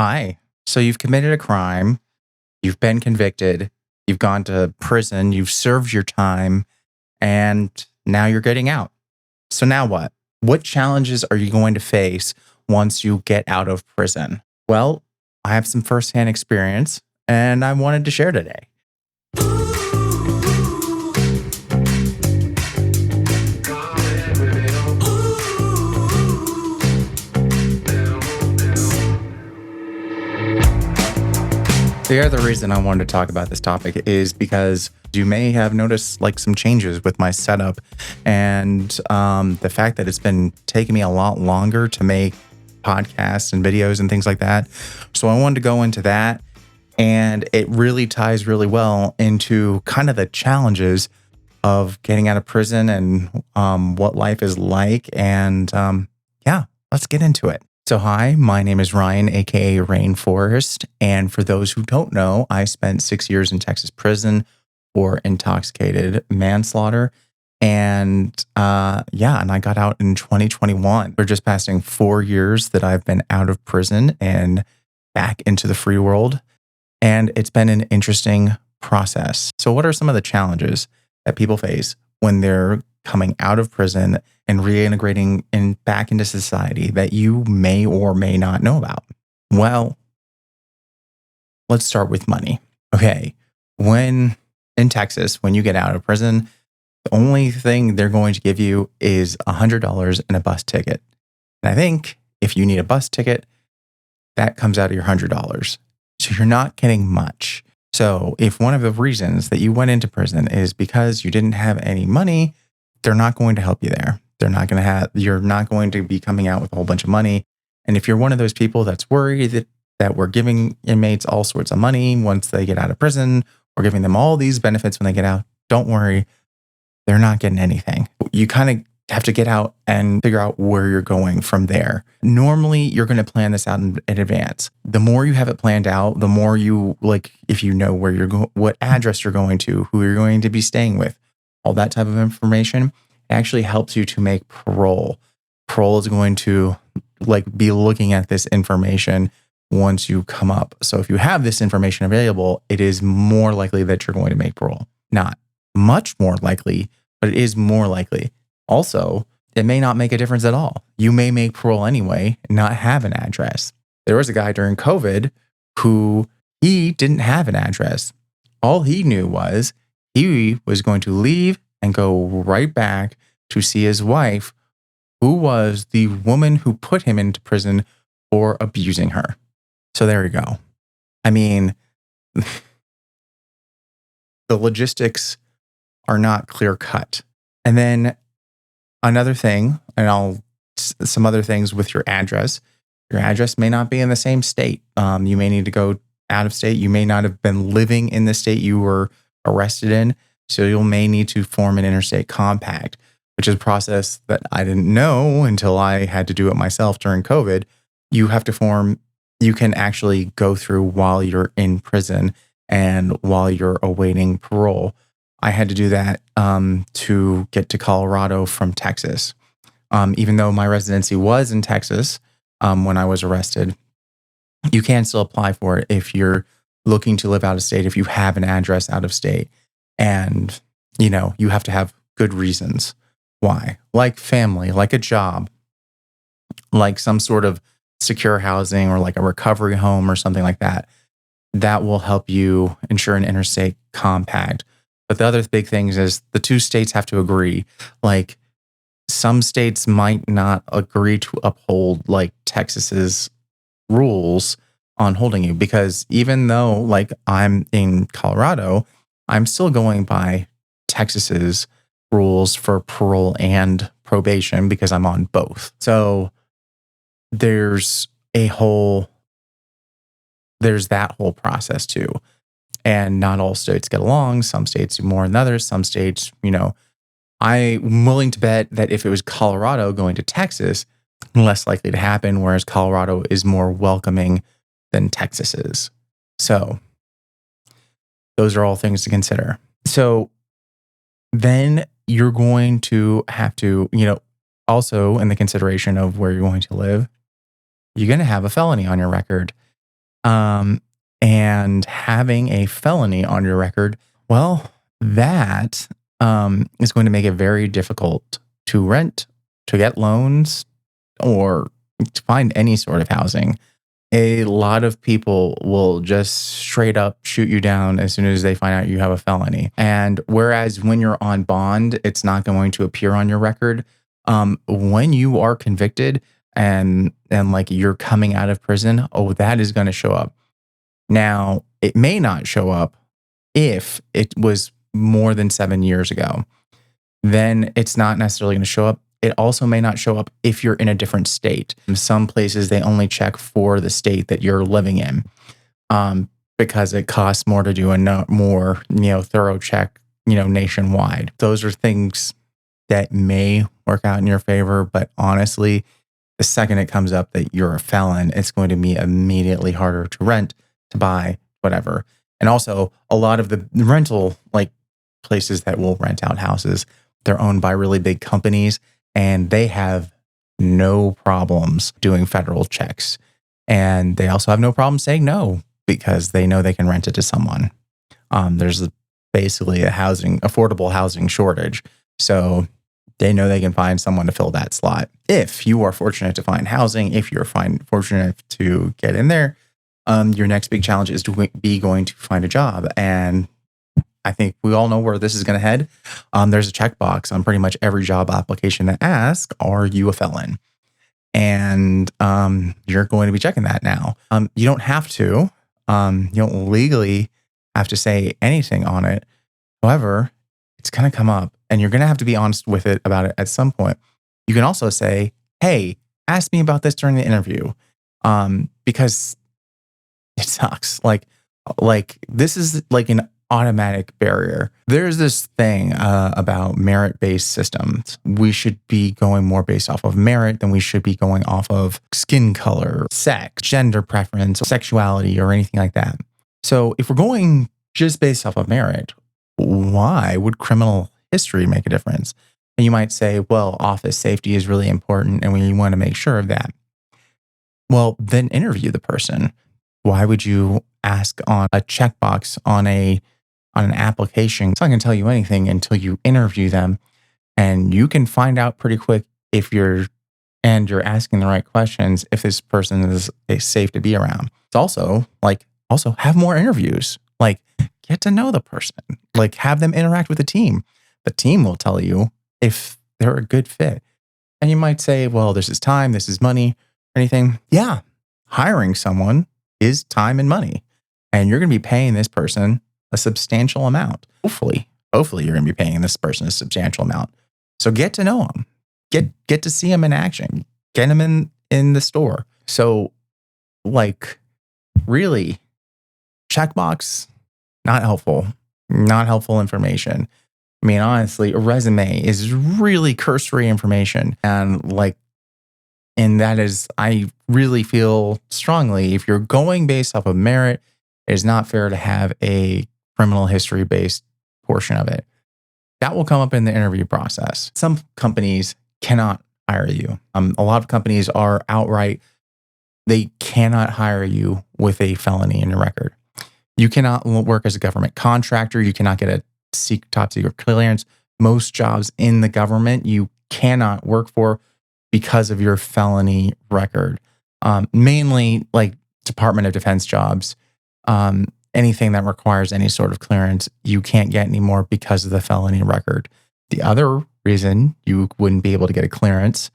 Hi. So you've committed a crime, you've been convicted, you've gone to prison, you've served your time, and now you're getting out. So now what? What challenges are you going to face once you get out of prison? Well, I have some firsthand experience and I wanted to share today. The other reason I wanted to talk about this topic is because you may have noticed like some changes with my setup and the fact that it's been taking me a lot longer to make podcasts and videos and things like that. So I wanted to go into that, and it really ties really well into kind of the challenges of getting out of prison and what life is like. And yeah, let's get into it. So, hi, my name is Ryan, aka Rainforest. And for those who don't know, I spent 6 years in Texas prison for intoxicated manslaughter. And and I got out in 2021. We're just passing 4 years that I've been out of prison and back into the free world. And it's been an interesting process. So, what are some of the challenges that people face when they're coming out of prison and reintegrating back into society that you may or may not know about? Well, let's start with money. Okay. When in Texas, when you get out of prison, the only thing they're going to give you is $100 and a bus ticket. And I think if you need a bus ticket, that comes out of your $100. So you're not getting much. So if one of the reasons that you went into prison is because you didn't have any money, they're not going to help you there. You're not going to be coming out with a whole bunch of money. And if you're one of those people that's worried that we're giving inmates all sorts of money once they get out of prison, we're giving them all these benefits when they get out, don't worry, they're not getting anything. You kind of have to get out and figure out where you're going from there. Normally, you're going to plan this out in advance. The more you have it planned out, the more you if you know where you're going, what address you're going to, who you're going to be staying with, all that type of information actually helps you to make parole. Parole is going to be looking at this information once you come up. So if you have this information available, it is more likely that you're going to make parole. Not much more likely, but it is more likely. Also, it may not make a difference at all. You may make parole anyway and not have an address. There was a guy during COVID who he didn't have an address. All he knew was he was going to leave and go right back to see his wife, who was the woman who put him into prison for abusing her. So there you go. I mean, the logistics are not clear cut. And then another thing, some other things with your address. Your address may not be in the same state. You may need to go out of state. You may not have been living in the state you were arrested in. So you may need to form an interstate compact, which is a process that I didn't know until I had to do it myself during COVID. You can actually go through while you're in prison and while you're awaiting parole. I had to do that to get to Colorado from Texas. Even though my residency was in Texas when I was arrested, you can still apply for it if you're looking to live out of state, if you have an address out of state. And, you have to have good reasons why, like family, like a job, like some sort of secure housing or like a recovery home or something like that. That will help you ensure an interstate compact. But the other big thing is the two states have to agree. Like some states might not agree to uphold like Texas's rules on holding you, because even though I'm in Colorado, I'm still going by Texas's rules for parole and probation because I'm on both. So there's that whole process too. And not all states get along. Some states do more than others. Some states, I'm willing to bet that if it was Colorado going to Texas, less likely to happen, whereas Colorado is more welcoming than Texas is. So those are all things to consider. So then you're going to have to, also in the consideration of where you're going to live, you're going to have a felony on your record. Um, and having a felony on your record, well, that is going to make it very difficult to rent, to get loans, or to find any sort of housing. A lot of people will just straight up shoot you down as soon as they find out you have a felony. And whereas when you're on bond, it's not going to appear on your record. When you are convicted and like you're coming out of prison, oh, that is going to show up. Now, it may not show up if it was more than 7 years ago. Then it's not necessarily going to show up. It also may not show up if you're in a different state. In some places, they only check for the state that you're living in, because it costs more to do a more thorough check nationwide. Those are things that may work out in your favor, but honestly, the second it comes up that you're a felon, it's going to be immediately harder to rent, to buy, whatever. And also, a lot of the rental places that will rent out houses, they're owned by really big companies, and they have no problems doing federal checks. And they also have no problem saying no because they know they can rent it to someone. There's basically affordable housing shortage. So they know they can find someone to fill that slot. If you are fortunate to find housing, if you're fortunate to get in there, your next big challenge is to be going to find a job. And I think we all know where this is going to head. There's a checkbox on pretty much every job application that asks, "Are you a felon?" And you're going to be checking that now. You don't have to. You don't legally have to say anything on it. However, it's going to come up, and you're going to have to be honest with it about it at some point. You can also say, "Hey, ask me about this during the interview," because it sucks. Like this is like an automatic barrier. There's this thing about merit-based systems. We should be going more based off of merit than we should be going off of skin color, sex, gender preference, sexuality, or anything like that. So if we're going just based off of merit, why would criminal history make a difference? And you might say, well, office safety is really important and we want to make sure of that. Well, then interview the person. Why would you ask on a checkbox on an application? It's not going to tell you anything until you interview them, and you can find out pretty quick if you're asking the right questions, if this person is safe to be around. It's also have more interviews. Get to know the person. Have them interact with the team. The team will tell you if they're a good fit. And you might say, well, this is time, this is money, anything. Yeah, hiring someone is time and money. And you're going to be paying this person a substantial amount. Hopefully you're going to be paying this person a substantial amount. So get to know them. Get to see them in action. Get them in the store. So really, checkbox, not helpful. Not helpful information. I mean, honestly, a resume is really cursory information. And that is, I really feel strongly, if you're going based off of merit, it is not fair to have a criminal history based portion of it. That will come up in the interview process. Some companies cannot hire you. A lot of companies are outright, they cannot hire you with a felony in your record. You cannot work as a government contractor. You cannot get a top secret clearance. Most jobs in the government you cannot work for because of your felony record. Mainly Department of Defense jobs. Anything that requires any sort of clearance, you can't get anymore because of the felony record. The other reason you wouldn't be able to get a clearance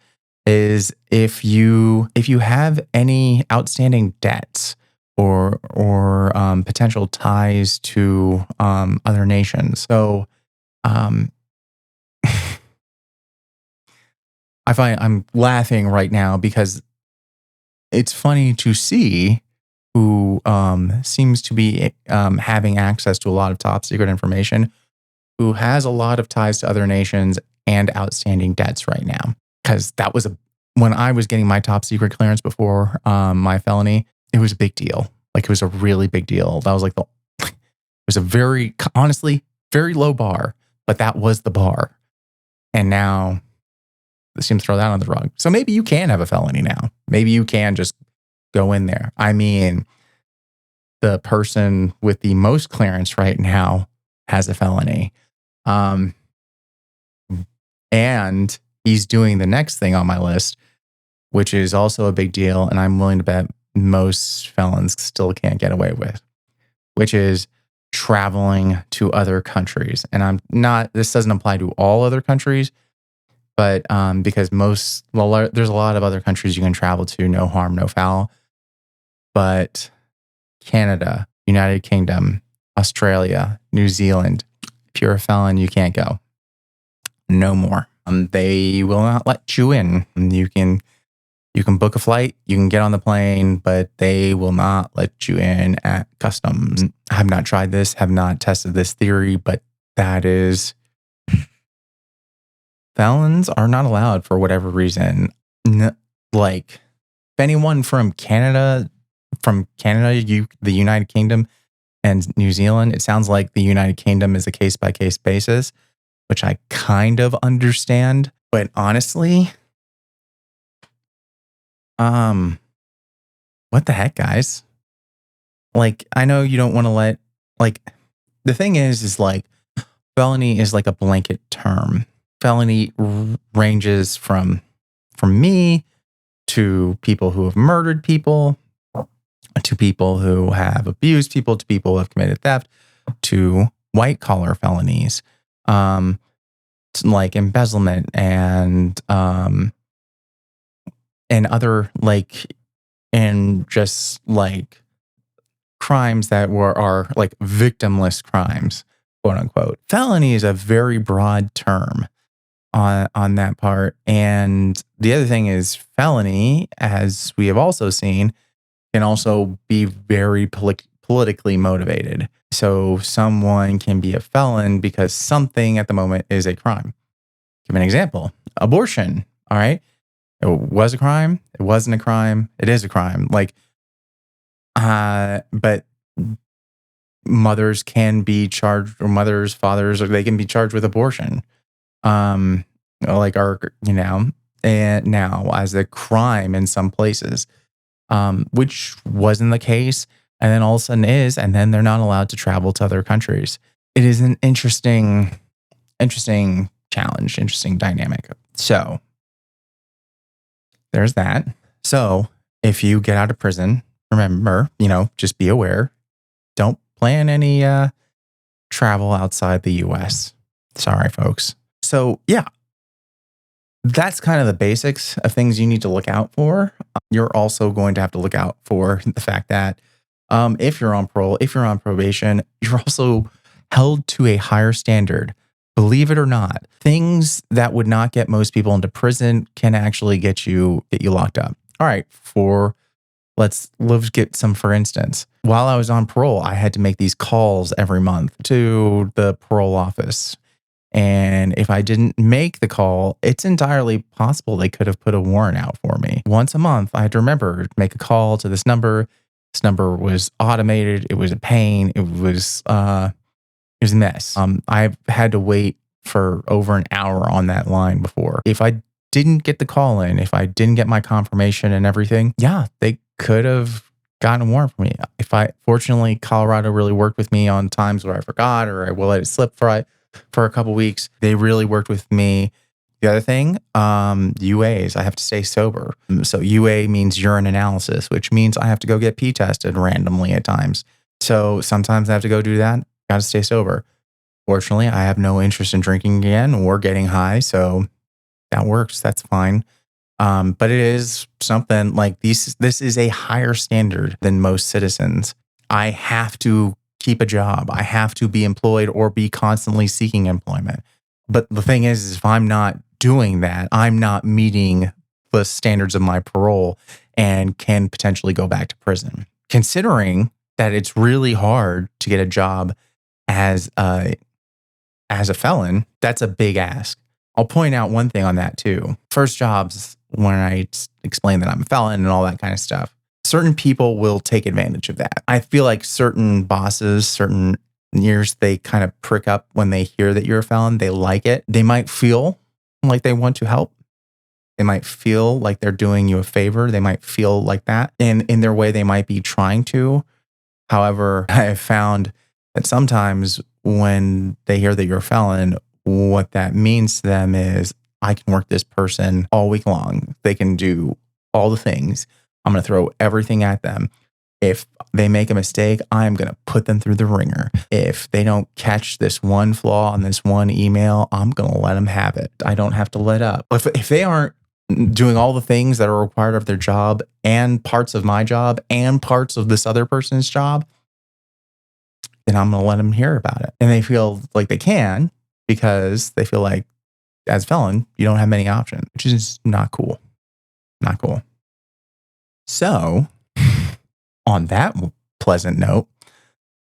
is if you have any outstanding debts or potential ties to other nations. So I find I'm laughing right now because it's funny to see who seems to be having access to a lot of top secret information, who has a lot of ties to other nations and outstanding debts right now. Because that was when I was getting my top secret clearance before my felony, it was a big deal. It was a really big deal. That was it was a honestly, very low bar, but that was the bar. And now they seem to throw that on the rug. So maybe you can have a felony now. Maybe you can just go in there. I mean, the person with the most clearance right now has a felony. Um, and he's doing the next thing on my list, which is also a big deal. And I'm willing to bet most felons still can't get away with, which is traveling to other countries. And this doesn't apply to all other countries, but because there's a lot of other countries you can travel to, no harm, no foul. But Canada, United Kingdom, Australia, New Zealand, if you're a felon, you can't go. No more. They will not let you in. You can book a flight, you can get on the plane, but they will not let you in at customs. I have not tried this, have not tested this theory, but that is, felons are not allowed for whatever reason. Like, if anyone from Canada, the United Kingdom and New Zealand, it sounds like the United Kingdom is a case-by-case basis, which I kind of understand. But honestly, what the heck, guys? Like, I know you don't want to the thing is like, felony is like a blanket term. Felony ranges from me to people who have murdered people, to people who have abused people, to people who have committed theft, to white collar felonies, like embezzlement and other and just like crimes that are like victimless crimes, quote unquote. Felony is a very broad term on that part. And the other thing is, felony, as we have also seen, can also be very politically motivated. So someone can be a felon because something at the moment is a crime. Give an example. Abortion. All right. It was a crime. It wasn't a crime. It is a crime. But mothers can be charged, or mothers, fathers, or they can be charged with abortion. And now as a crime in some places, which wasn't the case, and then all of a sudden is, and then they're not allowed to travel to other countries. It is an interesting challenge, interesting dynamic. So there's that. So if you get out of prison, remember, just be aware. Don't plan any travel outside the US. Sorry, folks. So yeah, that's kind of the basics of things you need to look out for. You're also going to have to look out for the fact that if you're on parole, if you're on probation, you're also held to a higher standard. Believe it or not, things that would not get most people into prison can actually get you locked up. All right, let's get some, for instance. While I was on parole, I had to make these calls every month to the parole office. And if I didn't make the call, it's entirely possible they could have put a warrant out for me. Once a month, I had to remember to make a call to this number. This number was automated. It was a pain. It was a mess. I've had to wait for over an hour on that line before. If I didn't get the call in, if I didn't get my confirmation and everything, yeah, they could have gotten a warrant for me. Fortunately, Colorado really worked with me on times where I forgot or I will let it slip for a couple weeks. They really worked with me. The other thing, UAs, I have to stay sober. So UA means urine analysis, which means I have to go get pee tested randomly at times. So sometimes I have to go do that. Got to stay sober. Fortunately, I have no interest in drinking again or getting high. So that works. That's fine. But it is something like this is a higher standard than most citizens. I have to keep a job. I have to be employed or be constantly seeking employment. But the thing is if I'm not doing that, I'm not meeting the standards of my parole and can potentially go back to prison. Considering that it's really hard to get a job as a felon, that's a big ask. I'll point out one thing on that too. First jobs, when I explain that I'm a felon and all that kind of stuff, certain people will take advantage of that. I feel like certain bosses, certain years, they kind of prick up when they hear that you're a felon. They like it. They might feel like they want to help. They might feel like they're doing you a favor. They might feel like that. And in their way, they might be trying to. However, I have found that sometimes when they hear that you're a felon, what that means to them is I can work this person all week long. They can do all the things. I'm going to throw everything at them. If they make a mistake, I'm going to put them through the ringer. If they don't catch this one flaw on this one email, I'm going to let them have it. I don't have to let up. If they aren't doing all the things that are required of their job and parts of my job and parts of this other person's job, then I'm going to let them hear about it. And they feel like they can because they feel like as a felon, you don't have many options, which is not cool. Not cool. So on that pleasant note,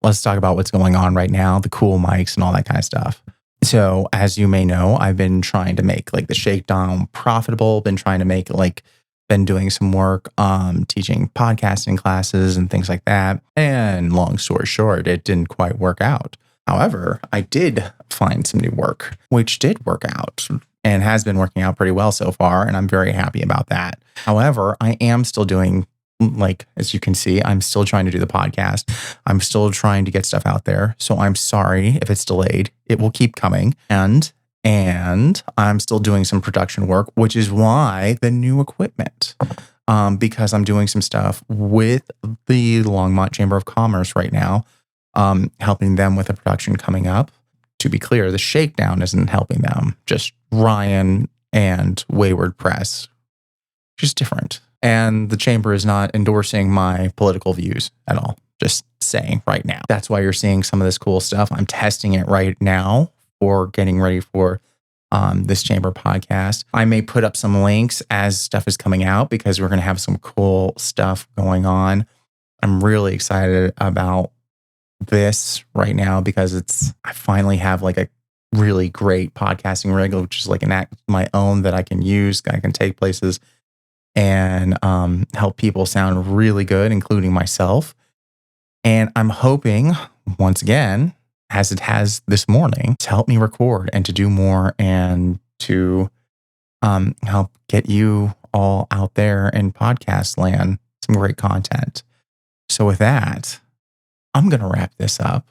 let's talk about what's going on right now, the cool mics and all that kind of stuff. So as you may know, I've been trying to make like the Shakedown profitable, been doing some work teaching podcasting classes and things like that. And long story short, it didn't quite work out. However, I did find some new work, which did work out and has been working out pretty well so far. And I'm very happy about that. However, I am still doing, as you can see, I'm still trying to do the podcast. I'm still trying to get stuff out there. So I'm sorry if it's delayed. It will keep coming. And I'm still doing some production work, which is why the new equipment, because I'm doing some stuff with the Longmont Chamber of Commerce right now, helping them with the production coming up. To be clear, the Shakedown isn't helping them, just Ryan and Wayward Press, which is different. And the chamber is not endorsing my political views at all. Just saying right now. That's why you're seeing some of this cool stuff. I'm testing it right now for getting ready for this chamber podcast. I may put up some links as stuff is coming out because we're going to have some cool stuff going on. I'm really excited about this right now because I finally have like a really great podcasting rig, which is like an act of my own that I can use. I can take places and help people sound really good, including myself. And I'm hoping, once again, as it has this morning, to help me record and to do more and to help get you all out there in podcast land some great content. So with that, I'm going to wrap this up.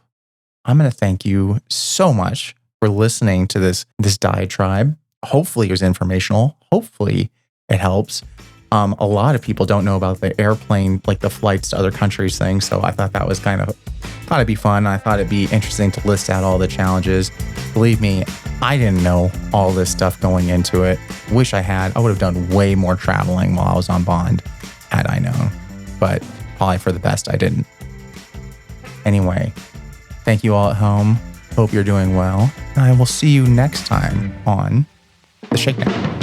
I'm going to thank you so much for listening to this diatribe. Hopefully it was informational. Hopefully it helps. A lot of people don't know about the airplane, like the flights to other countries thing. So I thought that was thought it'd be fun. I thought it'd be interesting to list out all the challenges. Believe me, I didn't know all this stuff going into it. Wish I had. I would have done way more traveling while I was on bond had I known. But probably for the best I didn't. Anyway, thank you all at home. Hope you're doing well. And I will see you next time on The Shakedown.